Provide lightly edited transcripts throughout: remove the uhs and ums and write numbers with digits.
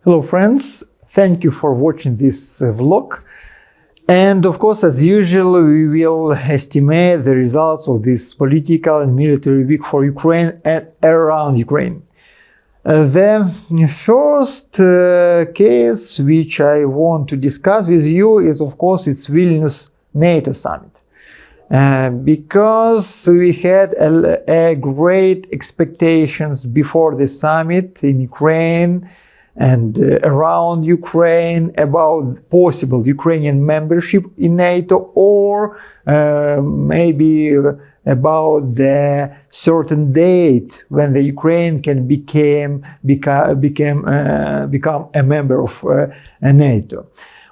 Hello friends, thank you for watching this vlog. And of course, as usual, we will estimate the results of this political and military week for Ukraine and around Ukraine. The first case which I want to discuss with you is, of course, it's VILNIUS NATO summit. Because we had a great expectations before the summit in Ukraine and around Ukraine about possible Ukrainian membership in NATO, or maybe about the certain date when the Ukraine can become a member of NATO.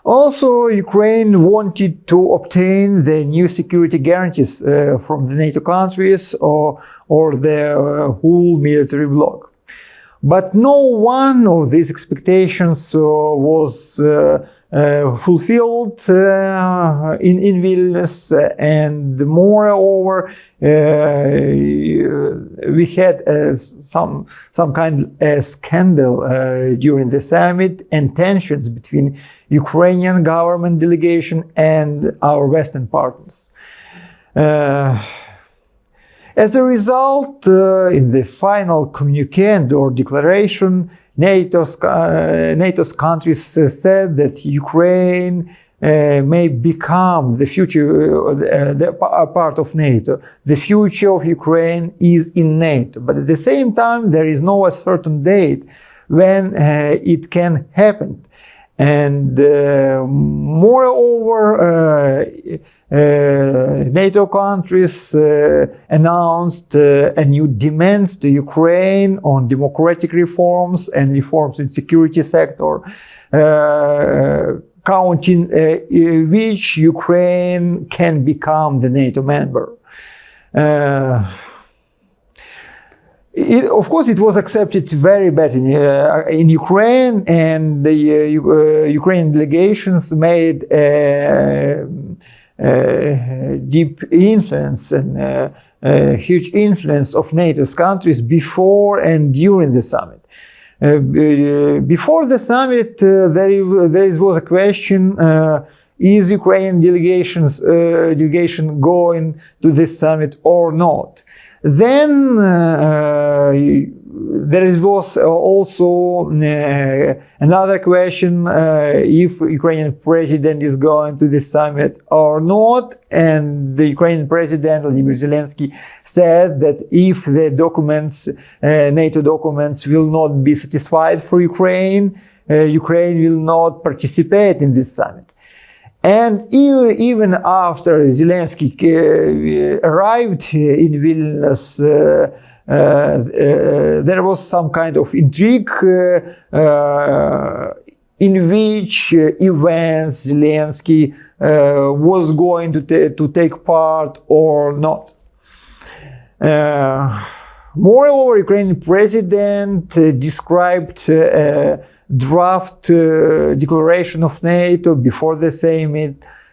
Also, Ukraine wanted to obtain the new security guarantees from the NATO countries or the whole military bloc. But no one of these expectations was fulfilled in Vilnius, and moreover, we had some kind of scandal during the summit and tensions between Ukrainian government delegation and our Western partners. As a result, in the final communique or declaration, NATO's countries said that Ukraine may become the future part of NATO. The future of Ukraine is in NATO, but at the same time, there is no certain date when it can happen. And moreover, NATO countries announced a new demands to Ukraine on democratic reforms and reforms in security sector, counting which Ukraine can become the NATO member. Of course, it was accepted very bad in Ukraine, and the Ukrainian delegations made deep influence and huge influence of NATO's countries before and during the summit. Before the summit, there was a question: is Ukrainian delegation going to this summit or not? Then there was also another question if Ukrainian president is going to this summit or not, and the Ukrainian president Vladimir Zelensky said that if the documents, NATO documents, will not be satisfied for Ukraine, Ukraine will not participate in this summit. And even after Zelensky arrived in Vilnius, there was some kind of intrigue in which events Zelensky was going to take part or not. Moreover, Ukrainian president described draft declaration of NATO before the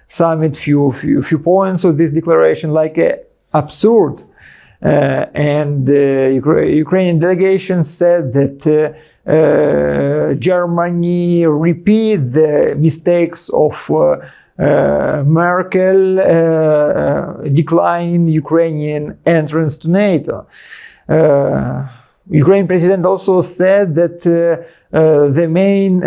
summit, few points of this declaration like absurd, and Ukrainian delegation said that Germany repeat the mistakes of Merkel declining Ukrainian entrance to NATO. Ukrainian president also said that the main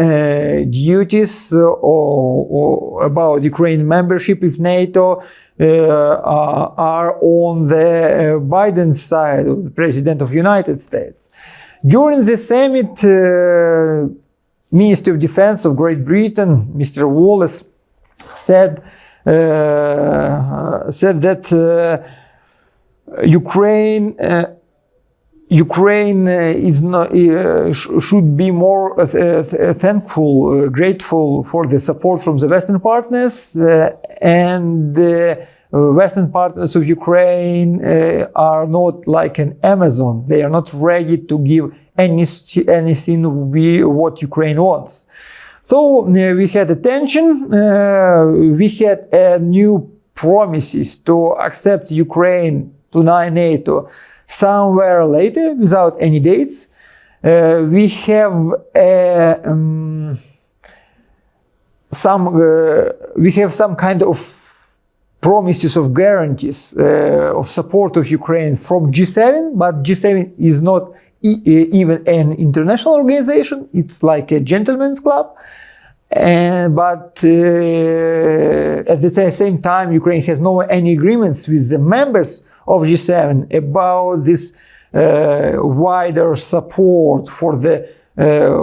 duties about Ukraine membership of NATO are on the Biden side, of the President of the United States. During the summit, Minister of Defense of Great Britain, Mr. Wallace, said that Ukraine is not, should be more thankful, grateful for the support from the Western partners, and the Western partners of Ukraine are not like an Amazon. They are not ready to give anything what Ukraine wants. So we had a tension, we had new promises to accept Ukraine to NATO somewhere later without any dates. We have some kind of promises of guarantees of support of Ukraine from G7, but G7 is not even an international organization. It's like a gentleman's club. But at the same time, Ukraine has no any agreements with the members of G7 about this wider support for the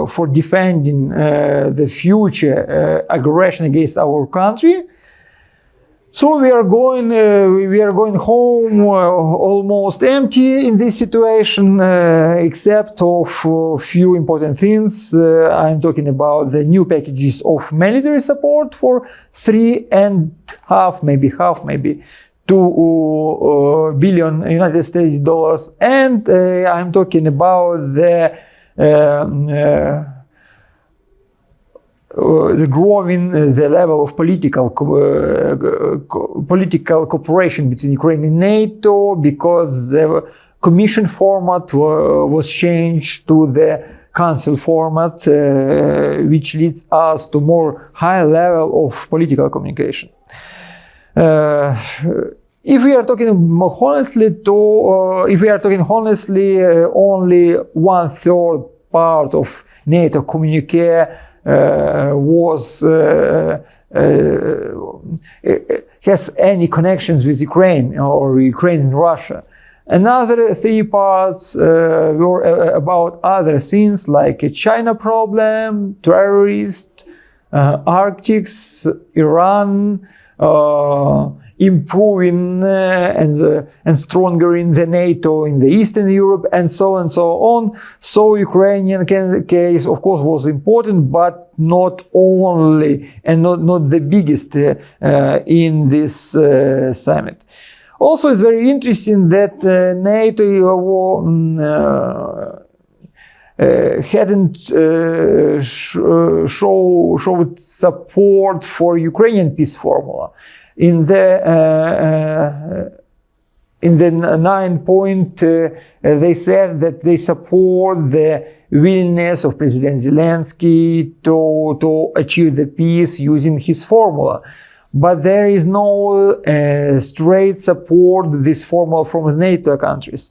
for defending the future aggression against our country. So we are going home almost empty in this situation, except of few important things. I'm talking about the new packages of military support for $3.5, maybe 2 billion United States dollars, and I'm talking about the growing the level of political cooperation between Ukraine and NATO, because the Commission format was changed to the Council format, which leads us to more high level of political communication. If we are talking honestly, only 1/3 part of NATO communique has any connections with Ukraine or Ukraine and Russia. Another 3 parts were about other things like a China problem, terrorists, Arctics, Iran, improving and stronger in the NATO in the Eastern Europe, and so on and so on. So Ukrainian case, of course, was important, but not only and not the biggest in this summit. Also, it's very interesting that NATO hadn't showed support for Ukrainian peace formula. In the 9 point, they said that they support the willingness of President Zelensky to achieve the peace using his formula. But there is no straight support this formula from the NATO countries.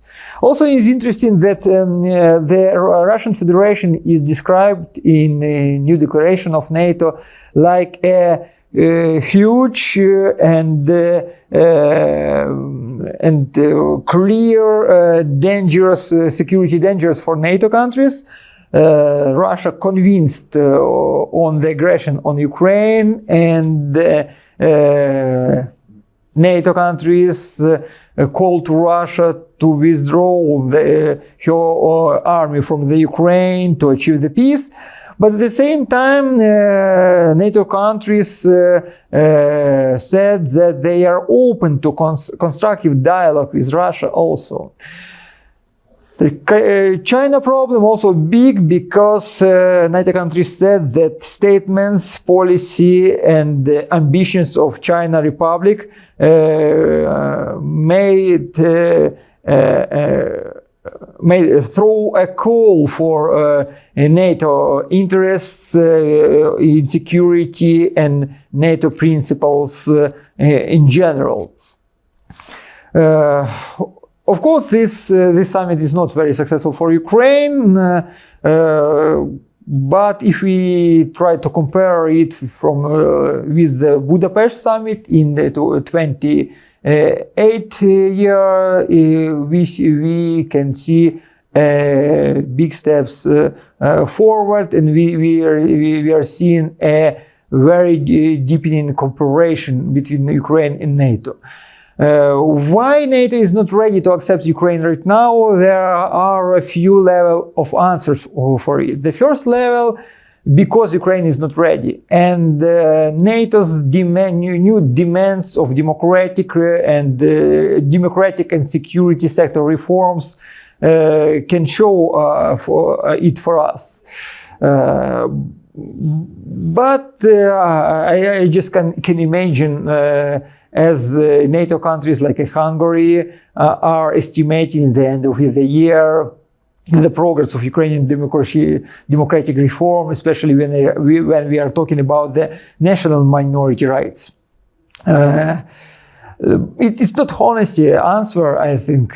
Also, it's interesting that the Russian Federation is described in a new declaration of NATO like a huge and clear dangerous security dangers for NATO countries. Russia convinced on the aggression on Ukraine, and NATO countries called to Russia to withdraw her army from the Ukraine to achieve the peace. But at the same time, NATO countries said that they are open to constructive dialogue with Russia also. The China problem also big, because NATO countries said that statements, policy and ambitions of China Republic made through a call for NATO interests in security and NATO principles in general. Of course, this summit is not very successful for Ukraine, but if we try to compare it with the Budapest summit in the 2008 year, we can see big steps forward, and we are seeing a very deepening cooperation between Ukraine and NATO. Why NATO is not ready to accept Ukraine right now? There are a few levels of answers for it. The first level, because Ukraine is not ready, and NATO's new demands of democratic and security sector reforms can show for us. But I just can imagine as NATO countries like Hungary are estimating at the end of the year the progress of Ukrainian democratic reform, especially when we are talking about the national minority rights. It's not honest answer, I think.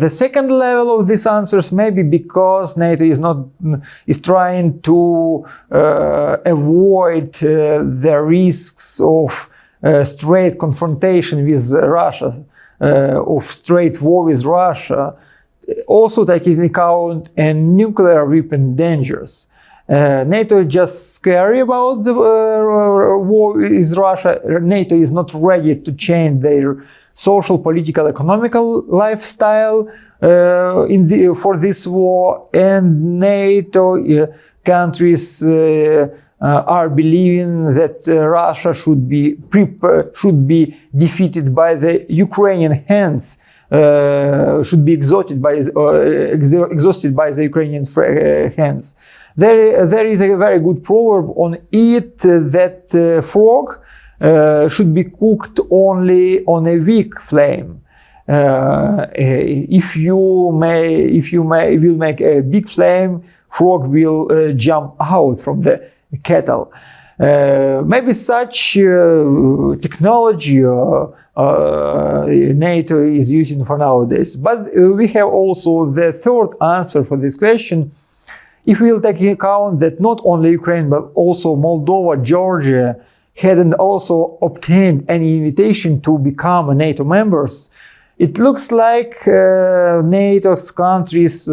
The second level of these answers may be because NATO is trying to avoid the risks of straight confrontation with Russia, of straight war with Russia, also taking into account nuclear weapon dangers. NATO is just scary about the war with Russia. NATO is not ready to change their social, political, economical lifestyle for this war, and NATO countries are believing that Russia should be defeated by the Ukrainian hands, should be exhausted by the Ukrainian hands. There is a very good proverb on it that frog should be cooked only on a weak flame. If you will make a big flame, frog will jump out from the kettle. Maybe such technology NATO is using for nowadays. But we have also the third answer for this question. If we will take into account that not only Ukraine but also Moldova, Georgia hadn't also obtained any invitation to become NATO members, it looks like NATO's countries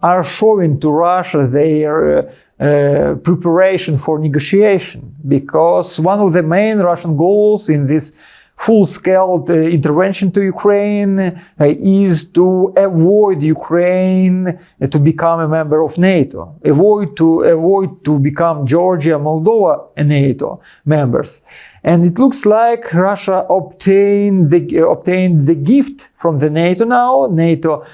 are showing to Russia their preparation for negotiation, because one of the main Russian goals in this full-scale intervention to Ukraine is to avoid Ukraine to become a member of NATO, avoid to become Georgia, Moldova NATO members. And it looks like Russia obtained the gift from the NATO now. NATO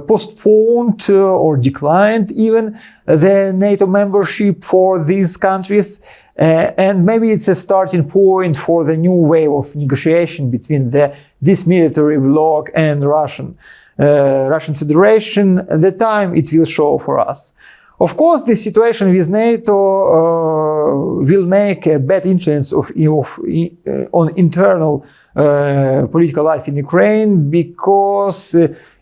postponed or declined even the NATO membership for these countries. And maybe it's a starting point for the new wave of negotiation between this military bloc and Russian Federation. The time it will show for us. Of course, the situation with NATO will make a bad influence on internal political life in Ukraine, because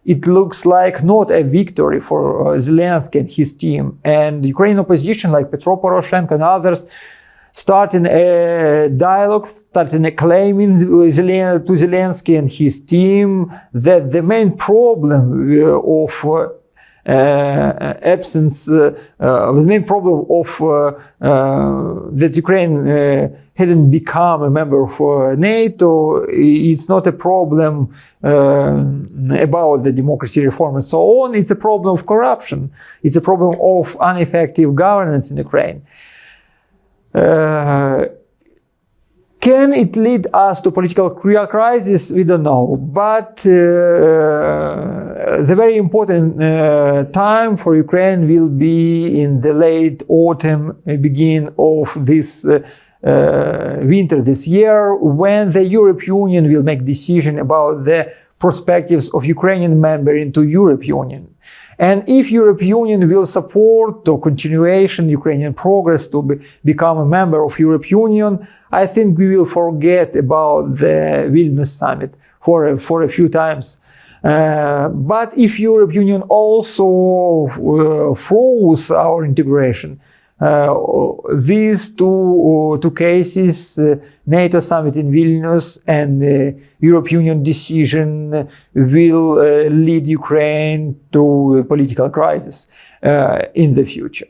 it looks like not a victory for Zelensky and his team. And Ukrainian opposition like Petro Poroshenko and others starting a dialogue, starting a claiming to Zelensky and his team that the main problem of the main problem of that Ukraine hadn't become a member of NATO, it's not a problem about the democracy reform and so on. It's a problem of corruption. It's a problem of ineffective governance in Ukraine. Can it lead us to political crisis? We don't know. But the very important time for Ukraine will be in the late autumn, beginning of this winter this year, when the European Union will make decision about the perspectives of Ukrainian member into European Union. And if European Union will support the continuation Ukrainian progress to become a member of European Union, I think we will forget about the Vilnius summit for a few times. But if European Union also froze our integration, these two cases, NATO summit in Vilnius and European Union decision, will lead Ukraine to a political crisis in the future.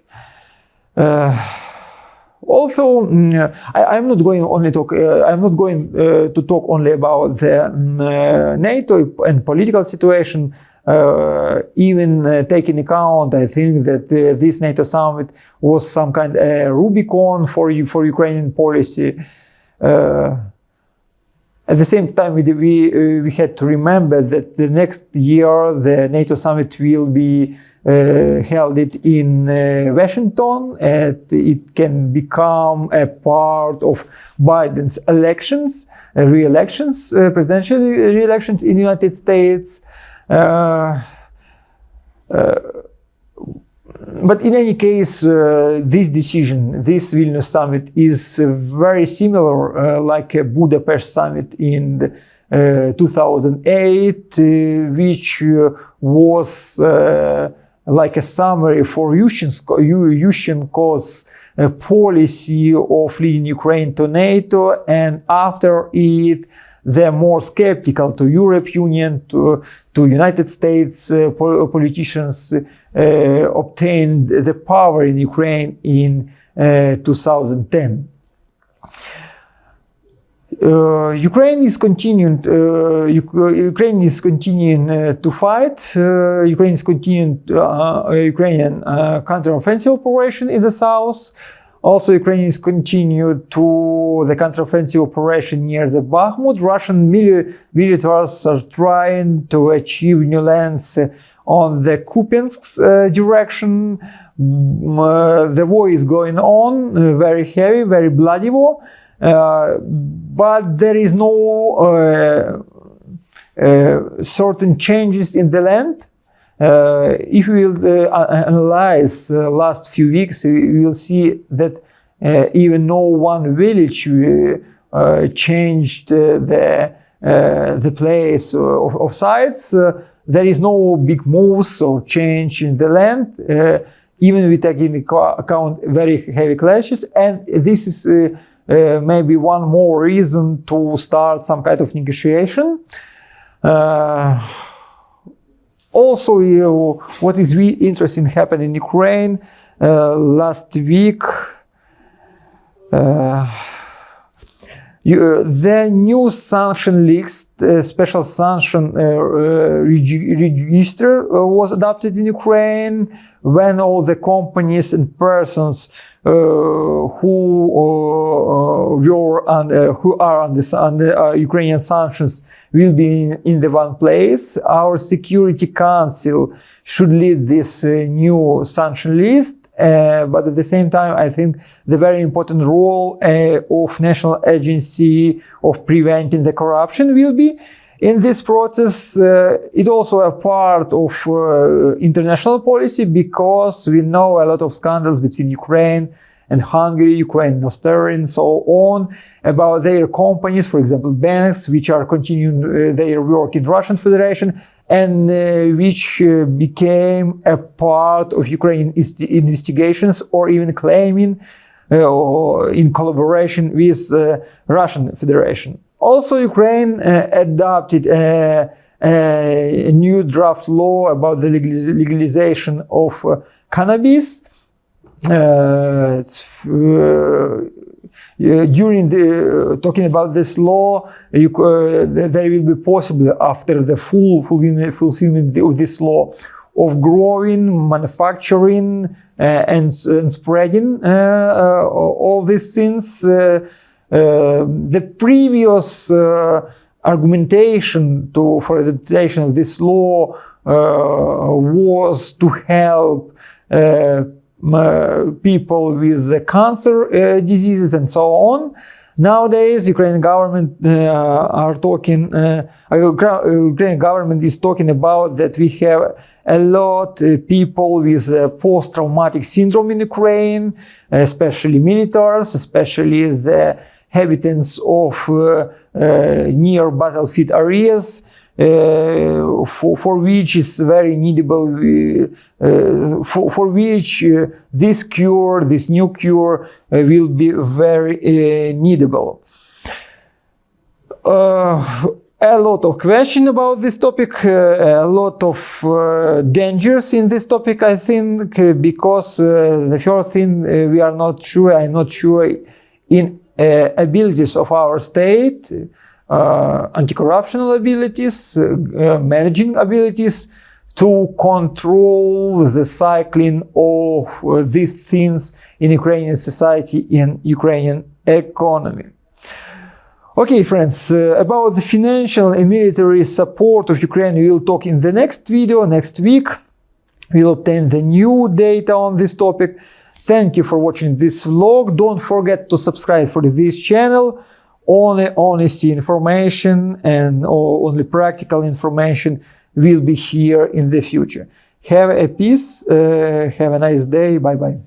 Also, I'm not going to talk only about the NATO and political situation. Even taking account, I think that this NATO summit was some kind of Rubicon for Ukrainian policy. At the same time, we had to remember that the next year the NATO summit will be held it in Washington, and it can become a part of Biden's elections, re-elections, presidential re-elections in the United States. But in any case, this decision, this Vilnius summit, is very similar, like a Budapest summit in 2008, which was like a summary for Yushchenko's policy of leading Ukraine to NATO, and after it, the more skeptical to European Union, to United States politicians obtained the power in Ukraine in 2010. Ukraine is continuing. Ukraine is continuing to fight. Ukraine is continuing Ukrainian counteroffensive operation in the south. Also, Ukraine is continued to the counteroffensive operation near the Bakhmut. Russian militaries are trying to achieve new lands on the Kupiansk direction. The war is going on, very heavy, very bloody war. But there is no certain changes in the land. If we will analyze last few weeks, we will see that even no one village changed the place of sites. There is no big moves or change in the land, even we take into account very heavy clashes, and this is maybe one more reason to start some kind of negotiation. Also, what is really interesting happened in Ukraine last week. The new sanction list, special sanction register was adopted in Ukraine, when all the companies and persons who are under Ukrainian sanctions will be in the one place. Our Security Council should lead this new sanction list. But at the same time, I think the very important role of National Agency of Preventing the Corruption will be in this process. It also a part of international policy, because we know a lot of scandals between Ukraine and Hungary, Ukraine and Austria and so on, about their companies, for example, banks, which are continuing their work in Russian Federation, and which became a part of Ukrainian investigations, or even claiming in collaboration with Russian Federation. Also, Ukraine adopted a new draft law about the legalization of cannabis. During talking about this law, there will be possible, after the fulfillment of this law, of growing, manufacturing, and spreading all these things. The previous argumentation for adaptation of this law was to help people with cancer diseases and so on. Nowadays, Ukrainian government Ukrainian government is talking about that we have a lot of people with post-traumatic syndrome in Ukraine, especially militaries, especially the inhabitants of near battlefield areas, for which is very needable, for which this cure, this new cure, will be very needable. A lot of questions about this topic, a lot of dangers in this topic, I think, because the first thing I'm not sure in abilities of our state, anti-corruption abilities, managing abilities to control the cycling of these things in Ukrainian society and Ukrainian economy. Okay, friends, about the financial and military support of Ukraine, we will talk in the next video, next week. will obtain the new data on this topic. Thank you for watching this vlog. Don't forget to subscribe for this channel. Only honesty information and only practical information will be here in the future. Have a peace. Have a nice day. Bye-bye.